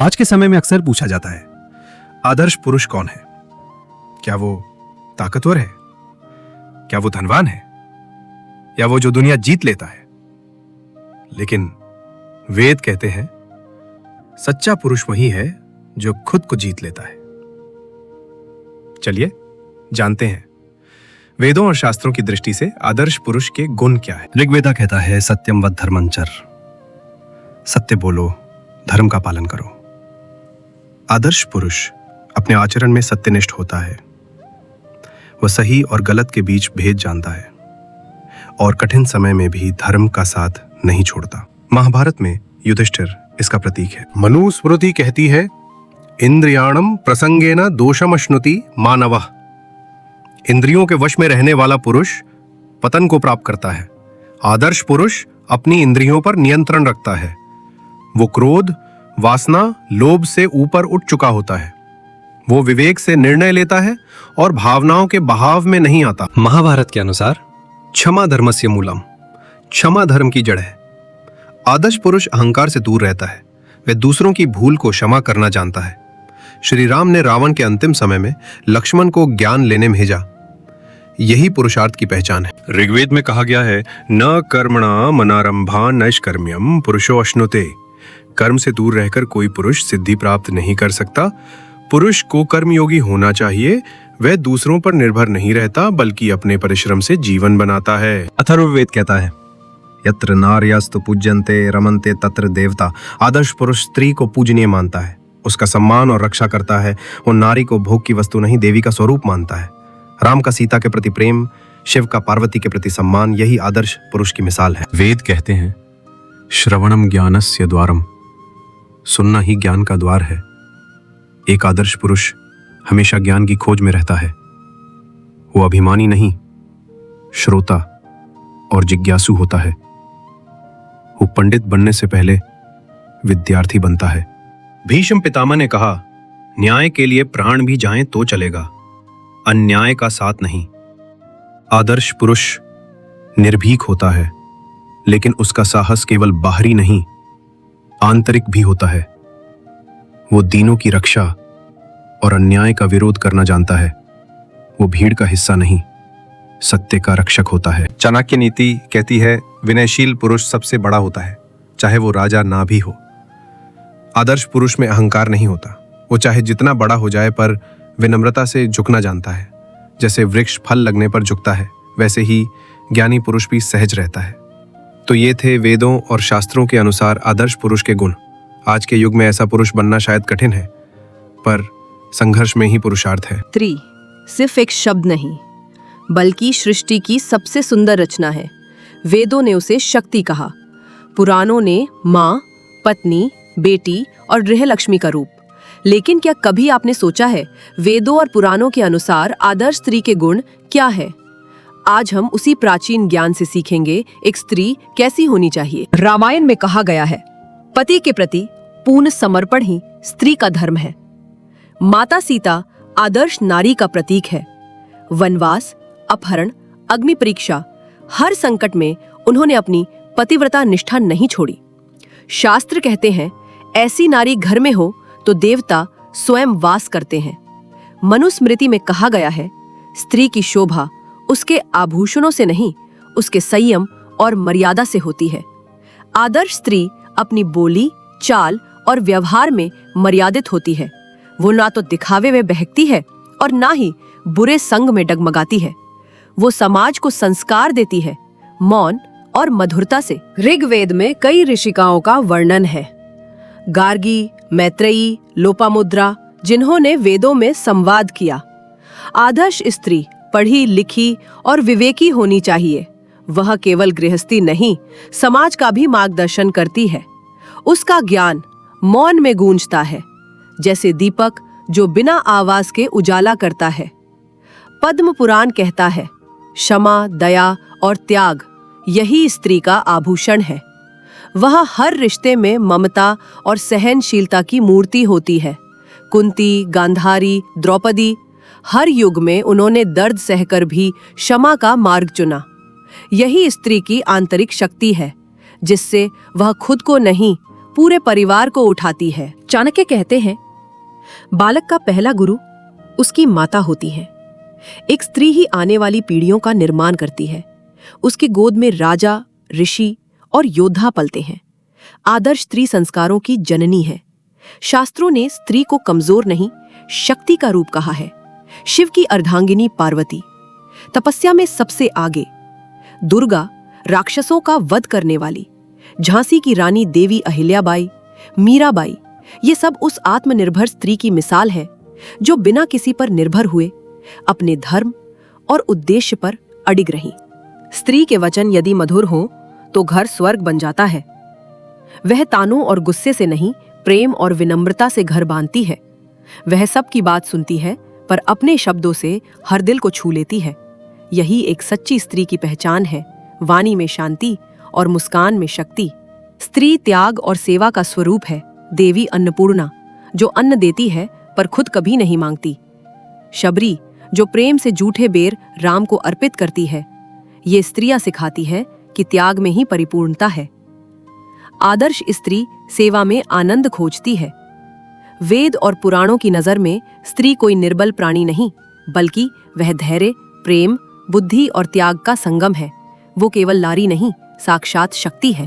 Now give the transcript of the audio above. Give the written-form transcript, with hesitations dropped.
आज के समय में अक्सर पूछा जाता है, आदर्श पुरुष कौन है? क्या वो ताकतवर है? क्या वो धनवान है? या वो जो दुनिया जीत लेता है? लेकिन वेद कहते हैं, सच्चा पुरुष वही है जो खुद को जीत लेता है। चलिए जानते हैं वेदों और शास्त्रों की दृष्टि से आदर्श पुरुष के गुण क्या है। ऋग्वेदा कहता है, सत्यम वद धर्मंचर, सत्य बोलो, धर्म का पालन करो। आदर्श पुरुष अपने आचरण में सत्यनिष्ठ होता है। वह सही और गलत के बीच भेद जानता है और कठिन समय में भी धर्म का साथ नहीं छोड़ता। महाभारत में युधिष्ठिर इसका प्रतीक है। मनुस्मृति कहती है, इंद्रियाणम प्रसंगेन दोषमश्नुति मानवः। इंद्रियों के वश में रहने वाला पुरुष पतन को प्राप्त करता है। आदर्श पुरुष अपनी इंद्रियों पर नियंत्रण रखता है। वो क्रोध, वासना, लोभ से ऊपर उठ चुका होता है। वो विवेक से निर्णय लेता है और भावनाओं के बहाव में नहीं आता। महाभारत के अनुसार क्षमा धर्मस्य मूलम, क्षमा धर्म की जड़ है। आदर्श पुरुष अहंकार से दूर रहता है। वह दूसरों की भूल को क्षमा करना जानता है। श्री राम ने रावण के अंतिम समय में लक्ष्मण को ज्ञान लेने भेजा। यही पुरुषार्थ की पहचान है। ऋग्वेद में कहा गया है, न कर्मणा मनारंभा नैष्कर्म्यम पुरुषो अश्नुते। कर्म से दूर रहकर कोई पुरुष सिद्धि प्राप्त नहीं कर सकता। पुरुष को कर्मयोगी होना चाहिए। वह दूसरों पर निर्भर नहीं रहता, बल्कि अपने परिश्रम से जीवन बनाता है। अथर्ववेद कहता है, यत्र नार्यस्तु पूज्यन्ते रमन्ते तत्र देवता। आदर्श पुरुष स्त्री को पूजनीय मानता है, उसका सम्मान और रक्षा करता है। वो नारी को भोग की वस्तु नहीं, देवी का स्वरूप मानता है। राम का सीता के प्रति प्रेम, शिव का पार्वती के प्रति सम्मान, यही आदर्श पुरुष की मिसाल है। वेद कहते हैं, श्रवणम ज्ञानस्य द्वारम, सुनना ही ज्ञान का द्वार है। एक आदर्श पुरुष हमेशा ज्ञान की खोज में रहता है। वो अभिमानी नहीं, श्रोता और जिज्ञासु होता है। वो पंडित बनने से पहले विद्यार्थी बनता है। भीष्म पितामह ने कहा, न्याय के लिए प्राण भी जाएं तो चलेगा, अन्याय का साथ नहीं। आदर्श पुरुष निर्भीक होता है, लेकिन उसका साहस केवल बाहरी नहीं, आंतरिक भी होता है। वो दीनों की रक्षा और अन्याय का विरोध करना जानता है। वो भीड़ का हिस्सा नहीं, सत्य का रक्षक होता है। चाणक्य नीति कहती है, विनयशील पुरुष सबसे बड़ा होता है, चाहे वो राजा ना भी हो। आदर्श पुरुष में अहंकार नहीं होता। वो चाहे जितना बड़ा हो जाए, पर विनम्रता से झुकना जानता है। जैसे वृक्ष फल लगने पर झुकता है, वैसे ही ज्ञानी पुरुष भी सहज रहता है। तो ये थे वेदों और शास्त्रों के अनुसार आदर्श पुरुष के गुण। आज के युग में ऐसा पुरुष बनना शायद कठिन है, पर संघर्ष में ही पुरुषार्थ है। स्त्री सिर्फ एक शब्द नहीं, बल्कि सृष्टि की सबसे सुंदर रचना है। वेदों ने उसे शक्ति कहा, पुराणों ने माँ, पत्नी, बेटी और गृहलक्ष्मी का रूप। लेकिन क्या कभी आपने सोचा है, वेदों और पुराणों के अनुसार आदर्श स्त्री के गुण क्या है? आज हम उसी प्राचीन ज्ञान से सीखेंगे एक स्त्री कैसी होनी चाहिए। रामायण में कहा गया है, पति के प्रति पूर्ण समर्पण ही स्त्री का धर्म है। माता सीता आदर्श नारी का प्रतीक है। वनवास, अपहरण, अग्नि परीक्षा, हर संकट में उन्होंने अपनी पतिव्रता निष्ठा नहीं छोड़ी। शास्त्र कहते हैं, ऐसी नारी घर में हो तो देवता स्वयं वास करते हैं। मनुस्मृति में कहा गया है, स्त्री की शोभा उसके आभूषणों से नहीं, उसके संयम और मर्यादा से होती है। आदर्श स्त्री अपनी बोली, चाल और व्यवहार में मर्यादित होती है। वो ना तो दिखावे में बहकती है और ना ही बुरे संग में डगमगाती है। वो समाज को संस्कार देती है, मौन और मधुरता से। ऋग्वेद में कई ऋषिकाओं का वर्णन है, गार्गी, मैत्रेयी, लोपामुद्रा, जिन्होंने वेदों में संवाद किया। आदर्श स्त्री पढ़ी लिखी और विवेकी होनी चाहिए। वह केवल गृहस्थी नहीं, समाज का भी मार्गदर्शन करती है। उसका ज्ञान मौन में गूंजता है, जैसे दीपक जो बिना आवाज के उजाला करता है। पद्म पुराण कहता है, क्षमा, दया और त्याग यही स्त्री का आभूषण है। वह हर रिश्ते में ममता और सहनशीलता की मूर्ति होती है। कुंती, गांधारी, द्रौपदी, हर युग में उन्होंने दर्द सहकर भी क्षमा का मार्ग चुना। यही स्त्री की आंतरिक शक्ति है, जिससे वह खुद को नहीं, पूरे परिवार को उठाती है। चाणक्य कहते हैं, बालक का पहला गुरु उसकी माता होती है। एक स्त्री ही आने वाली पीढ़ियों का निर्माण करती है। उसकी गोद में राजा, ऋषि और योद्धा पलते हैं। आदर्श स्त्री संस्कारों की जननी है। शास्त्रों ने स्त्री को कमजोर नहीं, शक्ति का रूप कहा है। शिव की अर्धांगिनी पार्वती तपस्या में सबसे आगे, दुर्गा राक्षसों का वध करने वाली, झांसी की रानी देवी अहिल्याबाई, मीराबाई, ये सब उस आत्मनिर्भर स्त्री की मिसाल है जो बिना किसी पर निर्भर हुए अपने धर्म और उद्देश्य पर अडिग रही। स्त्री के वचन यदि मधुर हों तो घर स्वर्ग बन जाता है। वह तानों और गुस्से से नहीं, प्रेम और विनम्रता से घर बांधती है। वह सबकी बात सुनती है पर अपने शब्दों से हर दिल को छू लेती है। यही एक सच्ची स्त्री की पहचान है, वाणी में शांति और मुस्कान में शक्ति। स्त्री त्याग और सेवा का स्वरूप है। देवी अन्नपूर्णा, जो अन्न देती है पर खुद कभी नहीं मांगती। शबरी, जो प्रेम से जूठे बेर राम को अर्पित करती है। ये स्त्रियां सिखाती है कि त्याग में ही परिपूर्णता है। आदर्श स्त्री सेवा में आनंद खोजती है। वेद और पुराणों की नजर में स्त्री कोई निर्बल प्राणी नहीं, बल्कि वह धैर्य, प्रेम, बुद्धि और त्याग का संगम है। वो केवल नारी नहीं, साक्षात शक्ति है।